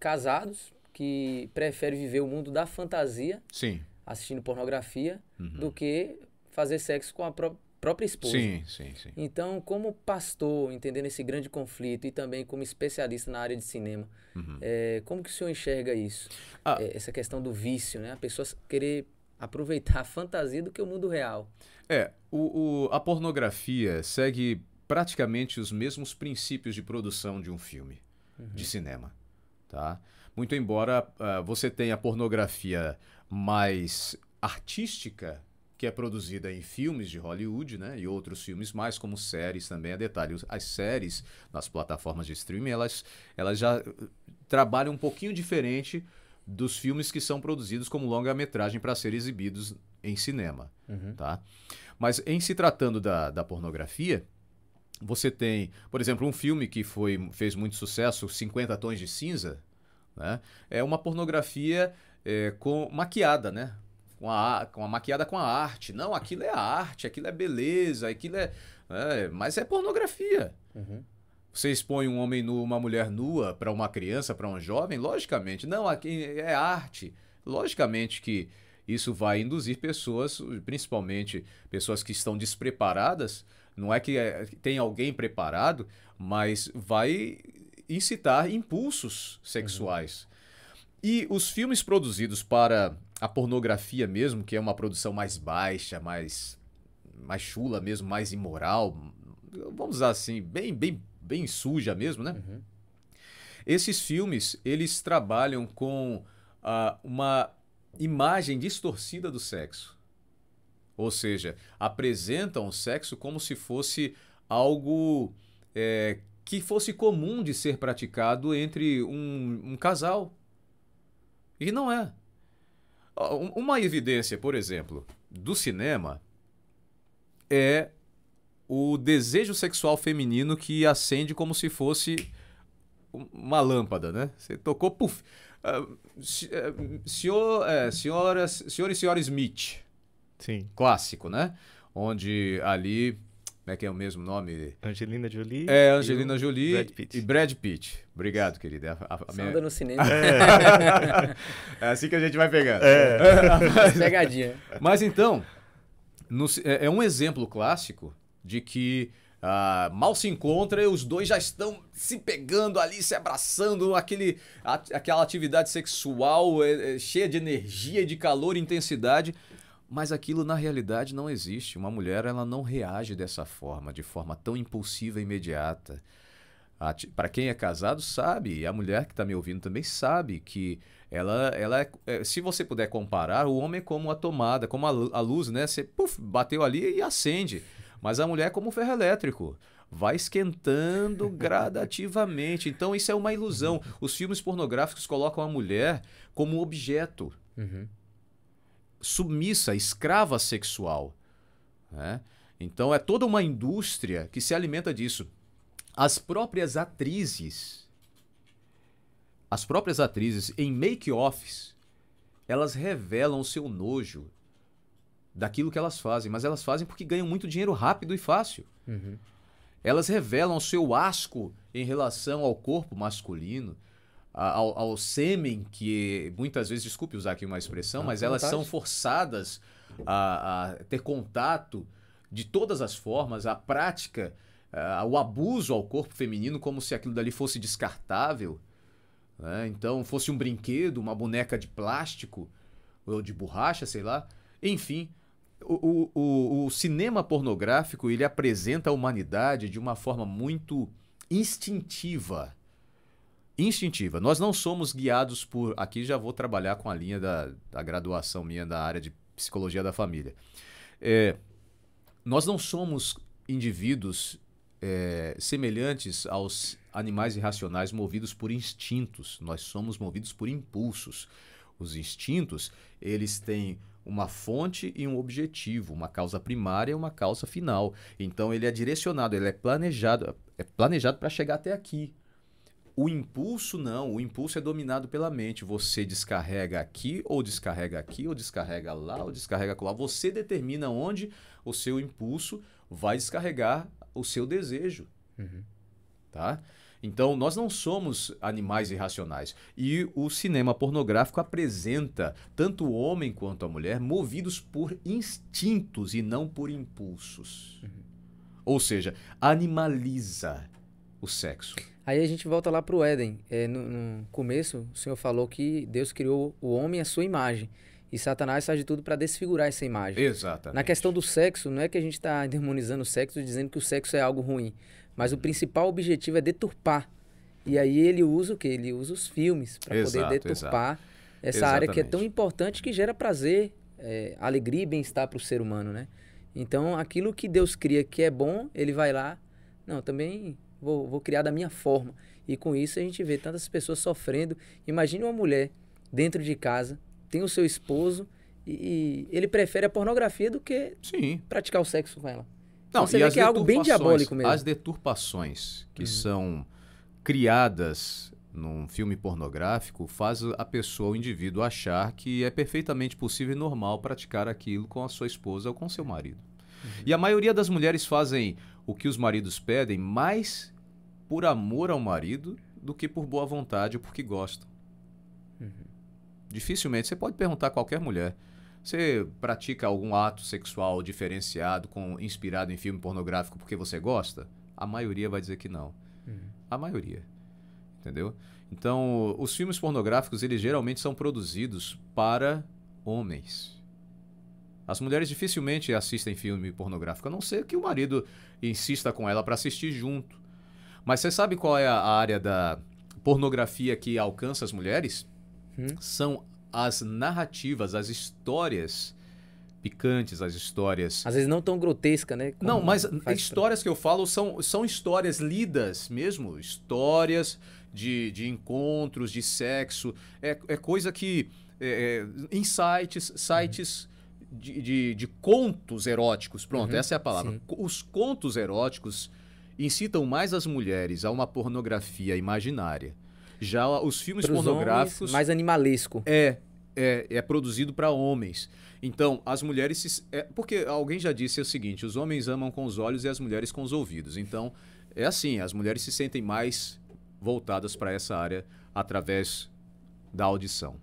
casados que preferem viver o mundo da fantasia, Sim. assistindo pornografia, do que fazer sexo com a própria esposa. Sim, sim, sim. Então, como pastor, entendendo esse grande conflito e também como especialista na área de cinema, como que o senhor enxerga isso? Ah. Essa questão do vício, né? A pessoa querer aproveitar a fantasia do que o mundo real. A pornografia segue praticamente os mesmos princípios de produção de um filme de cinema, tá? Muito embora você tenha a pornografia mais artística, que é produzida em filmes de Hollywood, né? E outros filmes mais, como séries também. A detalhe, as séries nas plataformas de streaming, elas já trabalham um pouquinho diferente dos filmes que são produzidos como longa-metragem para serem exibidos em cinema, tá? Mas em se tratando da pornografia, você tem, por exemplo, um filme que fez muito sucesso, 50 Tons de Cinza, né? É uma pornografia maquiada, né? Maquiada com a arte. Não, aquilo é arte, aquilo é beleza, aquilo mas é pornografia. Você expõe um homem nu, uma mulher nua para uma criança, para um jovem, logicamente. Não, aqui é arte. Logicamente que isso vai induzir pessoas, principalmente pessoas que estão despreparadas. Não é que tem alguém preparado, mas vai incitar impulsos sexuais. E os filmes produzidos para a pornografia mesmo, que é uma produção mais baixa, mais chula mesmo, mais imoral, vamos usar assim, bem suja mesmo, né? Esses filmes, eles trabalham com uma imagem distorcida do sexo. Ou seja, apresentam o sexo como se fosse algo que fosse comum de ser praticado entre um casal. E não é. Uma evidência, por exemplo, do cinema é o desejo sexual feminino que acende como se fosse uma lâmpada, né? Você tocou, puf. Senhor e senhora Smith. Sim. Clássico, né? Onde ali, como é que é o mesmo nome? Angelina Jolie. Angelina Jolie Brad Pitt. e Brad Pitt. Obrigado, querida. Você anda no cinema. É assim que a gente vai pegando. Pegadinha. Mas então, é um exemplo clássico de que mal se encontra e os dois já estão se pegando ali, se abraçando, aquela atividade sexual cheia de energia, de calor e intensidade. Mas aquilo na realidade não existe. Uma mulher, ela não reage dessa forma, de forma tão impulsiva e imediata. Para quem é casado sabe, e a mulher que está me ouvindo também sabe que ela se você puder comparar, o homem é como a tomada, como a luz, né? Você bateu ali e acende. Mas a mulher é como o ferro elétrico. Vai esquentando gradativamente. Então isso é uma ilusão. Os filmes pornográficos colocam a mulher como objeto. Submissa, escrava sexual, né? Então é toda uma indústria que se alimenta disso. As próprias atrizes em make-offs, elas revelam o seu nojo daquilo que elas fazem, mas elas fazem porque ganham muito dinheiro rápido e fácil. Elas revelam o seu asco em relação ao corpo masculino, ao sêmen, que muitas vezes, desculpe usar aqui uma expressão, mas elas são forçadas a ter contato de todas as formas, a prática, o abuso ao corpo feminino como se aquilo dali fosse descartável, né? Então fosse um brinquedo, uma boneca de plástico ou de borracha, sei lá. Enfim, o cinema pornográfico, ele apresenta a humanidade de uma forma muito instintiva. Nós não somos guiados por... Aqui já vou trabalhar com a linha da graduação minha da área de psicologia da família. Nós não somos indivíduos semelhantes aos animais irracionais movidos por instintos. Nós somos movidos por impulsos. Os instintos, eles têm uma fonte e um objetivo, uma causa primária e uma causa final. Então ele é direcionado, ele é planejado para chegar até aqui. O impulso não, o impulso é dominado pela mente. Você descarrega aqui, ou descarrega lá, ou descarrega lá. Você determina onde o seu impulso vai descarregar o seu desejo. Tá? Então, nós não somos animais irracionais. E o cinema pornográfico apresenta tanto o homem quanto a mulher movidos por instintos e não por impulsos. Ou seja, animaliza o sexo. Aí a gente volta lá para o Éden. No começo, o Senhor falou que Deus criou o homem à sua imagem. E Satanás faz de tudo para desfigurar essa imagem. Exatamente. Na questão do sexo, não é que a gente está demonizando o sexo, dizendo que o sexo é algo ruim. Mas o principal objetivo é deturpar. E aí ele usa o quê? Ele usa os filmes para poder deturpar essa área que é tão importante, que gera prazer, alegria e bem-estar para o ser humano, né? Então, aquilo que Deus cria que é bom, ele vai lá, não, também vou criar da minha forma. E com isso a gente vê tantas pessoas sofrendo. Imagine uma mulher dentro de casa, tem o seu esposo e ele prefere a pornografia do que praticar o sexo com ela. Não, então você vê que é algo bem diabólico mesmo. As deturpações que são criadas num filme pornográfico faz a pessoa, o indivíduo, achar que é perfeitamente possível e normal praticar aquilo com a sua esposa ou com seu marido. E a maioria das mulheres fazem o que os maridos pedem mais por amor ao marido do que por boa vontade ou porque gostam. Dificilmente. Você pode perguntar a qualquer mulher. Você pratica algum ato sexual diferenciado, inspirado em filme pornográfico porque você gosta? A maioria vai dizer que não. A maioria. Entendeu? Então, os filmes pornográficos, eles geralmente são produzidos para homens. As mulheres dificilmente assistem filme pornográfico, a não ser que o marido insista com ela para assistir junto. Mas você sabe qual é a área da pornografia que alcança as mulheres? São as narrativas, as histórias picantes, as histórias... Às vezes não tão grotesca, né? Não, mas histórias que eu falo são histórias lidas mesmo, histórias de encontros, de sexo, é coisa que... em sites de contos eróticos, pronto, essa é a palavra. Sim. Os contos eróticos incitam mais as mulheres a uma pornografia imaginária. Já os filmes pornográficos... Homens, mais animalesco. É produzido para homens. Então, as mulheres... porque alguém já disse o seguinte, os homens amam com os olhos e as mulheres com os ouvidos. Então, é assim, as mulheres se sentem mais voltadas para essa área através da audição.